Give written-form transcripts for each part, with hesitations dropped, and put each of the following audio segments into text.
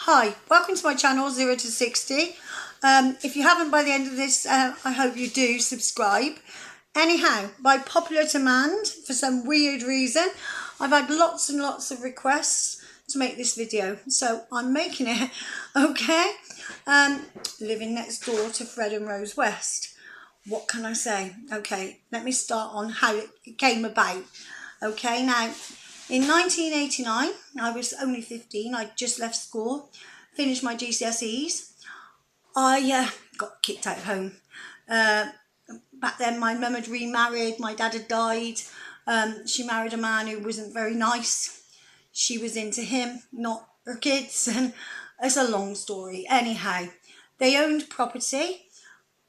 Hi, welcome to my channel 0 to 60. If you haven't by the end of this, I hope you do subscribe. Anyhow, by popular demand, for some weird reason, I've had lots and lots of requests to make this video, so I'm making it, okay? Living next door to Fred and Rose West. What can I say? Okay, let me start on how it came about. Okay, now, in 1989, I was only 15, I just left school, finished my GCSEs. I got kicked out of home. Back then my mum had remarried, my dad had died. She married a man who wasn't very nice. She was into him, not her kids, and it's a long story. Anyhow, they owned property.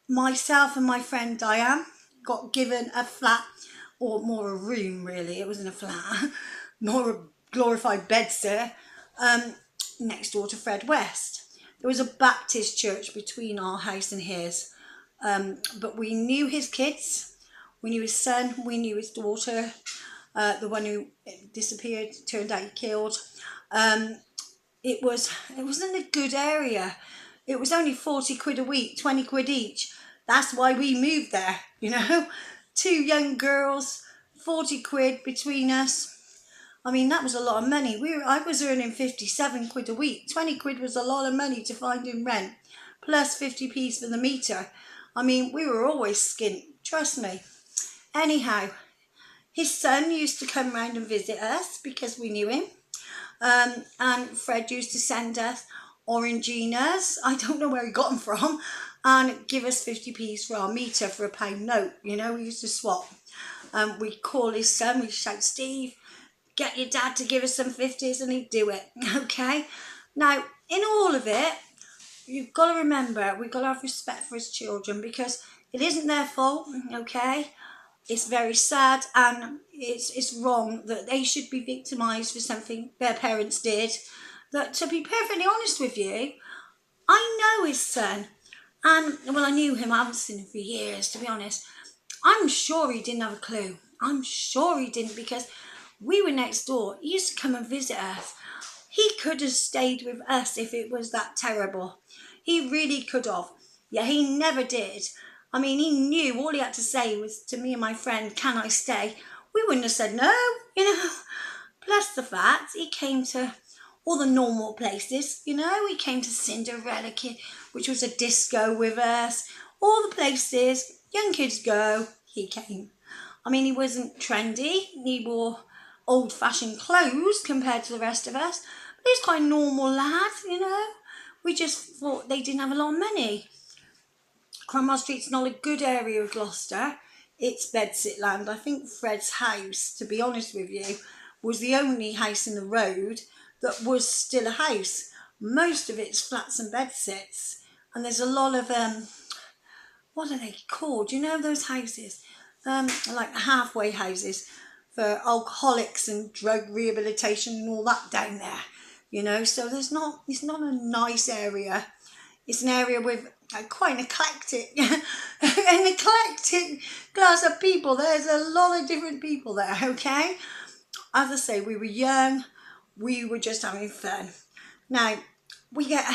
Myself and my friend Diane got given a flat, or more a room really, it wasn't a flat, more a glorified bedsit, next door to Fred West. There was a Baptist church between our house and his, but we knew his kids, we knew his son, we knew his daughter, the one who disappeared, turned out he killed. It wasn't a good area. It was only 40 quid a week, 20 quid each. That's why we moved there, you know. Two young girls, 40 quid between us. I mean, that was a lot of money. I was earning 57 quid a week. 20 quid was a lot of money to find in rent, plus 50p's for the meter. I mean, we were always skint, trust me. Anyhow, his son used to come round and visit us because we knew him. And Fred used to send us oranginas, I don't know where he got them from, and give us 50p's for our meter for a pound note. You know, we used to swap. We'd call his son, we'd shout, Steve, get your dad to give us some 50s, and he'd do it, okay? Now, in all of it, you've got to remember, we've got to have respect for his children, because it isn't their fault, okay? It's very sad, and it's wrong that they should be victimised for something their parents did. That, to be perfectly honest with you, I know his son, and, well, I knew him, I haven't seen him for years, to be honest. I'm sure he didn't have a clue. I'm sure he didn't, because we were next door. He used to come and visit us. He could have stayed with us if it was that terrible. He really could have. Yeah, he never did. I mean, he knew all he had to say was to me and my friend, can I stay? We wouldn't have said no, you know. Plus the fact he came to all the normal places, you know. He came to Cinderella Kid, which was a disco with us. All the places young kids go, he came. I mean, he wasn't trendy. He wore old-fashioned clothes compared to the rest of us. But he was quite a normal lad, you know. We just thought they didn't have a lot of money. Cromwell Street's not a good area of Gloucester. It's bedsit land. I think Fred's house, to be honest with you, was the only house in the road that was still a house. Most of it's flats and bedsits. And there's a lot of, what are they called? You know those houses? Like halfway houses for alcoholics and drug rehabilitation and all that down there. You know, so it's not a nice area. It's an area with quite an eclectic class of people. There's a lot of different people there, okay? As I say, we were young, we were just having fun. Now, we get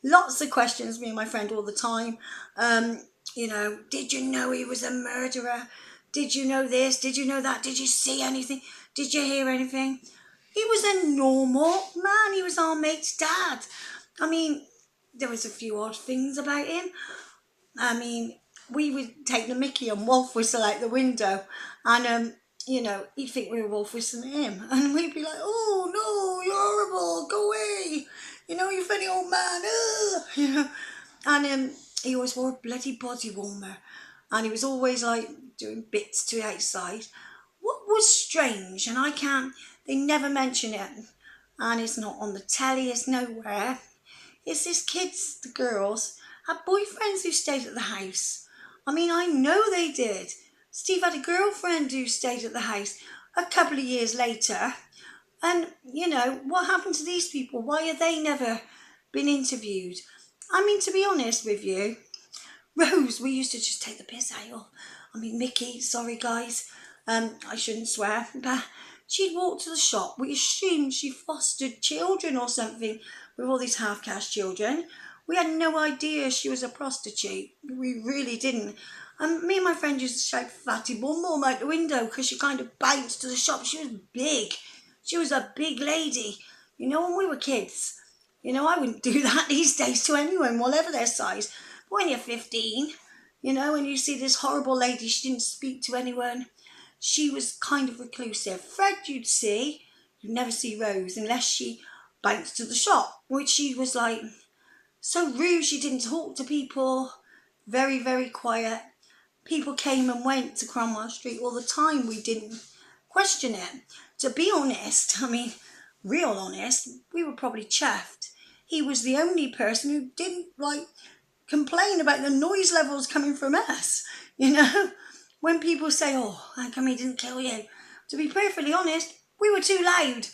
lots of questions, me and my friend, all the time. You know, did you know he was a murderer? Did you know this? Did you know that? Did you see anything? Did you hear anything? He was a normal man. He was our mate's dad. I mean, there was a few odd things about him. I mean, we would take the mickey and wolf whistle out the window, and you know, he'd think we were wolf whistling him, and we'd be like, oh no, you're horrible, go away, you know, you funny old man. You know. And he always wore a bloody body warmer, and he was always like doing bits to outside. What was strange, and they never mention it, and it's not on the telly, it's nowhere, is his kids, the girls, had boyfriends who stayed at the house. I mean, I know they did. Steve had a girlfriend who stayed at the house a couple of years later. And, you know, what happened to these people? Why have they never been interviewed? I mean, to be honest with you, Rose, we used to just take the piss out of. I mean, Mickey, sorry guys, I shouldn't swear, but She'd walk to the shop. We assumed she fostered children or something with all these half-caste children. We had no idea she was a prostitute. We really didn't. And me and my friend used to shout "Fatty Bum Bum" out the window because she kind of bounced to the shop. She was big. She was a big lady. You know, when we were kids, you know, I wouldn't do that these days to anyone, whatever their size. But when you're 15, you know, and you see this horrible lady, she didn't speak to anyone. She was kind of reclusive. Fred, you'd never see Rose unless she bounced to the shop, which she was like so rude. She didn't talk to people, very, very quiet. People came and went to Cromwell Street all the time. We didn't question it. To be honest, I mean, real honest, we were probably chuffed. He was the only person who didn't complain about the noise levels coming from us, you know. When people say, "Oh, how come he didn't kill you?" To be perfectly honest, we were too loud.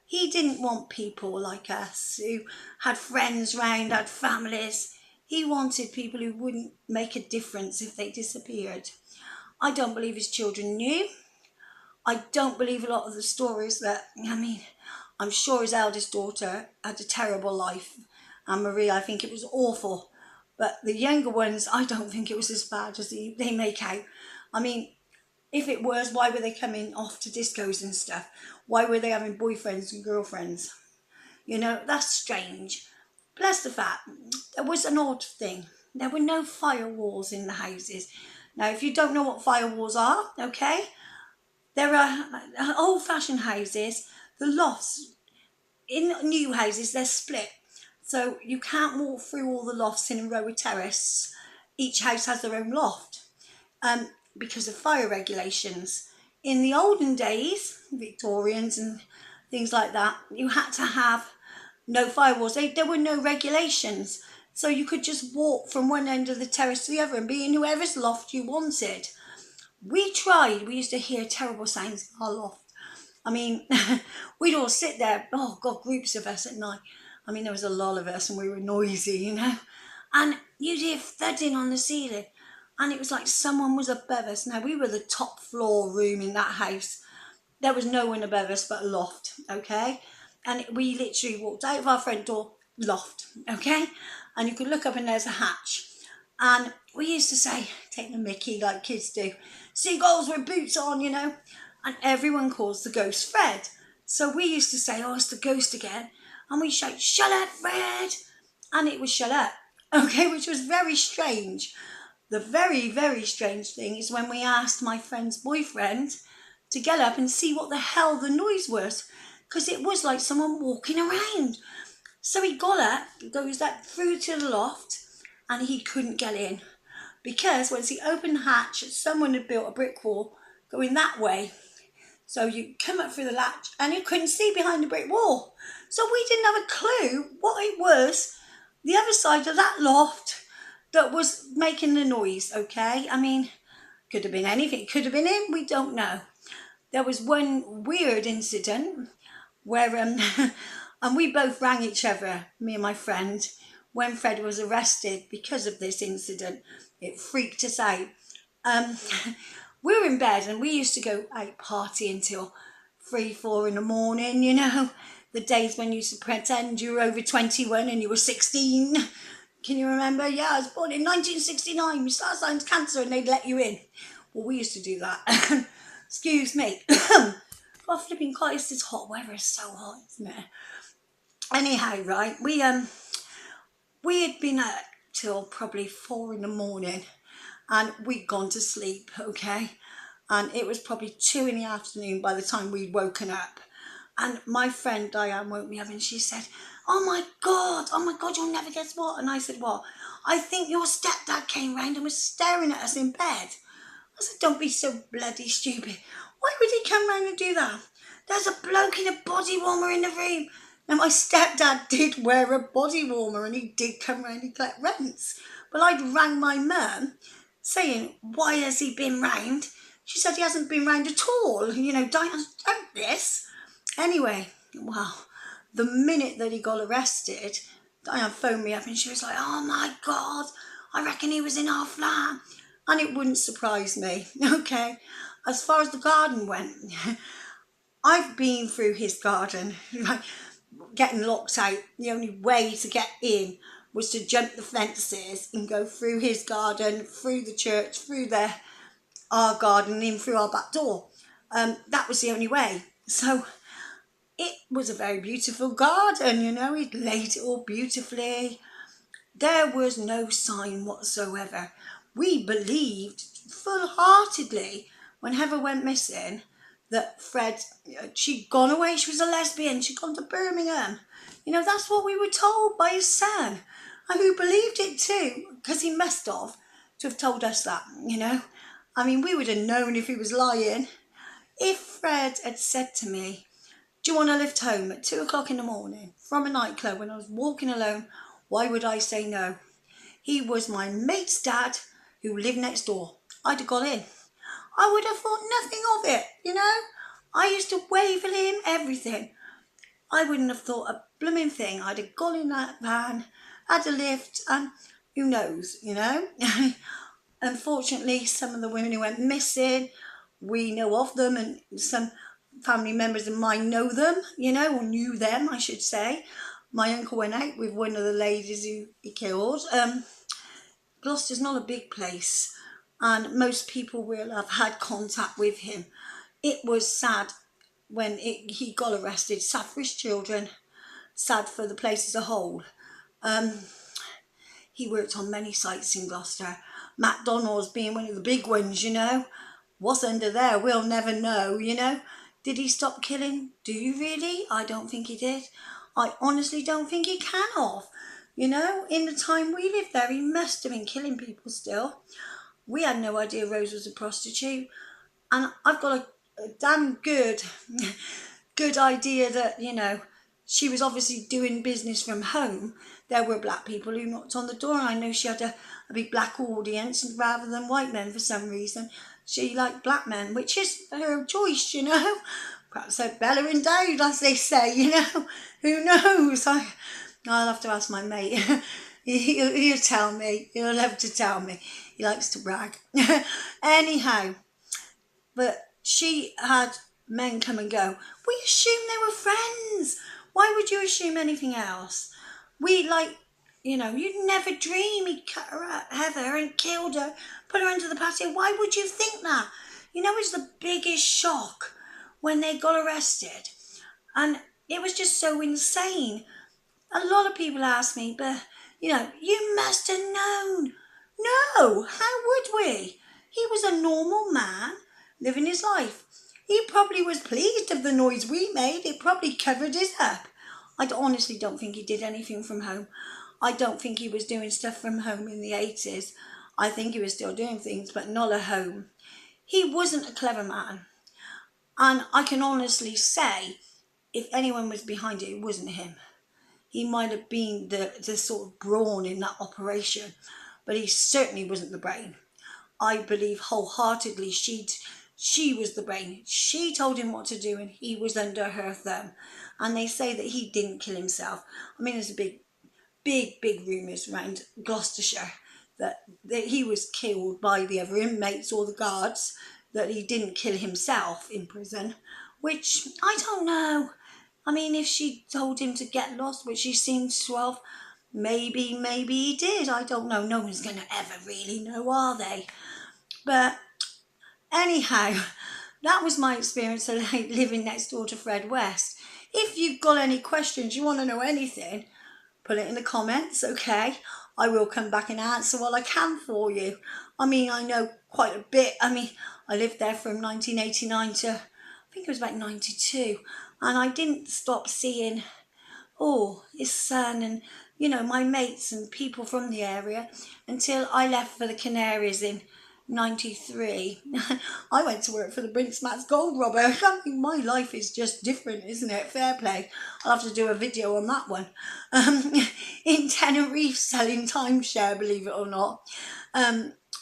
He didn't want people like us who had friends round, had families. He wanted people who wouldn't make a difference if they disappeared. I don't believe his children knew. I don't believe a lot of the stories I'm sure his eldest daughter had a terrible life. And Marie, I think it was awful. But the younger ones, I don't think it was as bad as they make out. I mean, if it was, why were they coming off to discos and stuff? Why were they having boyfriends and girlfriends? You know, that's strange. Plus the fact, there was an odd thing. There were no firewalls in the houses. Now, if you don't know what firewalls are, okay, there are old-fashioned houses. The lofts, in new houses, they're split. So you can't walk through all the lofts in a row of terrace. Each house has their own loft because of fire regulations. In the olden days, Victorians and things like that, you had to have no firewalls. There were no regulations. So you could just walk from one end of the terrace to the other and be in whoever's loft you wanted. We tried. We used to hear terrible sounds in our loft. I mean, we'd all sit there, oh God, groups of us at night. I mean, there was a lot of us and we were noisy, you know. And you'd hear thudding on the ceiling. And it was like someone was above us. Now, we were the top floor room in that house. There was no one above us but a loft, okay? And we literally walked out of our front door, loft, okay? And you could look up and there's a hatch. And we used to say, take the mickey like kids do, seagulls with boots on, you know. And everyone calls the ghost Fred. So we used to say, oh, it's the ghost again. And we shout, shut up, Fred. And it was shut up, okay, which was very strange. The very, very strange thing is when we asked my friend's boyfriend to get up and see what the hell the noise was, because it was like someone walking around. So he got up, goes up through to the loft, and he couldn't get in. Because once he opened the hatch, someone had built a brick wall going that way. So you come up through the latch and you couldn't see behind the brick wall. So we didn't have a clue what it was, the other side of that loft, that was making the noise, okay? I mean, could have been anything. Could have been him, we don't know. There was one weird incident where, and we both rang each other, me and my friend, when Fred was arrested because of this incident. It freaked us out. We were in bed and we used to go out party until 3, 4 in the morning, you know, the days when you used to pretend you were over 21 and you were 16. Can you remember? Yeah, I was born in 1969, my star sign's Cancer, and they'd let you in. Well, we used to do that. Excuse me. God, flipping Christ, this hot weather is so hot, isn't it? Anyhow, right, we had been out till probably 4 in the morning and we'd gone to sleep, okay? And it was probably 2 in the afternoon by the time we'd woken up. And my friend Diane woke me up and she said, oh my God, you'll never guess what. And I said, what? I think your stepdad came round and was staring at us in bed. I said, don't be so bloody stupid. Why would he come round and do that? There's a bloke in a body warmer in the room. Now, my stepdad did wear a body warmer and he did come round and collect rents. But I'd rang my mum saying, why has he been round? She said he hasn't been round at all. You know, Diane's done this. Anyway, well, the minute that he got arrested, Diane phoned me up and she was like, oh my God, I reckon he was in our flat. And it wouldn't surprise me, okay? As far as the garden went, I've been through his garden, like getting locked out. The only way to get in was to jump the fences and go through his garden, through the church, through our garden, and in through our back door. That was the only way. So it was a very beautiful garden, he'd laid it all beautifully. There was no sign whatsoever. We believed full-heartedly when Heather went missing that Fred, she'd gone away, she was a lesbian, she'd gone to Birmingham. That's what we were told by his son. And we believed it too, because he must have to have told us that, I mean, we would have known if he was lying. If Fred had said to me, do you want to lift home at 2 o'clock in the morning from a nightclub when I was walking alone, why would I say no? He was my mate's dad who lived next door. I'd have got in. I would have thought nothing of it, I used to wave at him, everything. I wouldn't have thought a blooming thing. I'd have gone in that van, had a lift, and who knows, Unfortunately, some of the women who went missing, we know of them, and some family members of mine know them, or knew them, I should say. My uncle went out with one of the ladies who he killed. Gloucester's not a big place, and most people will have had contact with him. It was sad when he got arrested, sad for his children, sad for the place as a whole. He worked on many sites in Gloucester. McDonald's being one of the big ones, What's under there, we'll never know, Did he stop killing? Do you really? I don't think he did. I honestly don't think he can have. In the time we lived there, he must have been killing people still. We had no idea Rose was a prostitute. And I've got a damn good idea that, she was obviously doing business from home. There were black people who knocked on the door, and I know she had a big black audience rather than white men for some reason. She liked black men, which is her choice, Perhaps they're better endowed, as they say, Who knows? I'll have to ask my mate. He'll tell me. He'll love to tell me. He likes to brag. Anyhow, but she had men come and go. We assumed they were friends. Why would you assume anything else? You'd never dream he'd cut her out, Heather, and killed her, put her under the patio. Why would you think that? It was the biggest shock when they got arrested. And it was just so insane. A lot of people ask me, but, you must have known. No, how would we? He was a normal man living his life. He probably was pleased of the noise we made. It probably covered us up. I honestly don't think he did anything from home. I don't think he was doing stuff from home in the 80s. I think he was still doing things, but not at home. He wasn't a clever man. And I can honestly say, if anyone was behind it, it wasn't him. He might have been the sort of brawn in that operation, but he certainly wasn't the brain. I believe wholeheartedly she was the brain. She told him what to do, and he was under her thumb. And they say that he didn't kill himself. I mean, there's a big rumours around Gloucestershire that he was killed by the other inmates or the guards, that he didn't kill himself in prison, which I don't know. I mean, if she told him to get lost, which she seems to have, maybe he did. I don't know. No one's going to ever really know, are they? But anyhow, that was my experience of living next door to Fred West. If you've got any questions, you want to know anything, put it in the comments, okay? I will come back and answer what I can for you. I mean, I know quite a bit. I mean, I lived there from 1989 to, I think it was about 92. And I didn't stop seeing, his son and, my mates and people from the area until I left for the Canaries in 93. I went to work for the Brinsmats Gold Robber. I mean, my life is just different, isn't it? Fair play. I'll have to do a video on that one. In Tenerife, selling timeshare, believe it or not.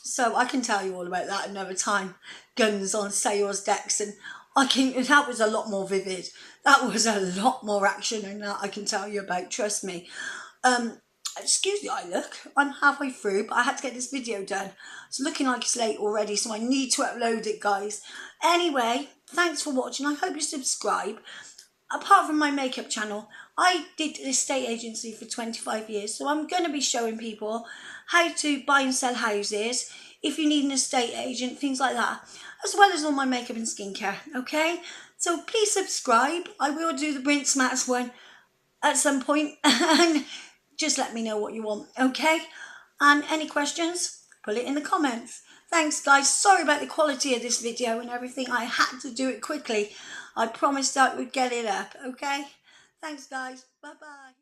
So I can tell you all about that another time. Guns on sales decks, and that was a lot more vivid. That was a lot more action than that I can tell you about, trust me. excuse the eye look, I'm halfway through, but I had to get this video done. It's looking like it's late already, so I need to upload it, guys. Anyway, thanks for watching. I hope you subscribe. Apart from my makeup channel, I did an estate agency for 25 years, so I'm going to be showing people how to buy and sell houses, if you need an estate agent, things like that, as well as all my makeup and skincare, okay? So please subscribe. I will do the rinse mats one at some point, and just let me know what you want, okay? And any questions, put it in the comments. Thanks, guys. Sorry about the quality of this video and everything. I had to do it quickly. I promised I would get it up, okay? Thanks, guys. Bye-bye.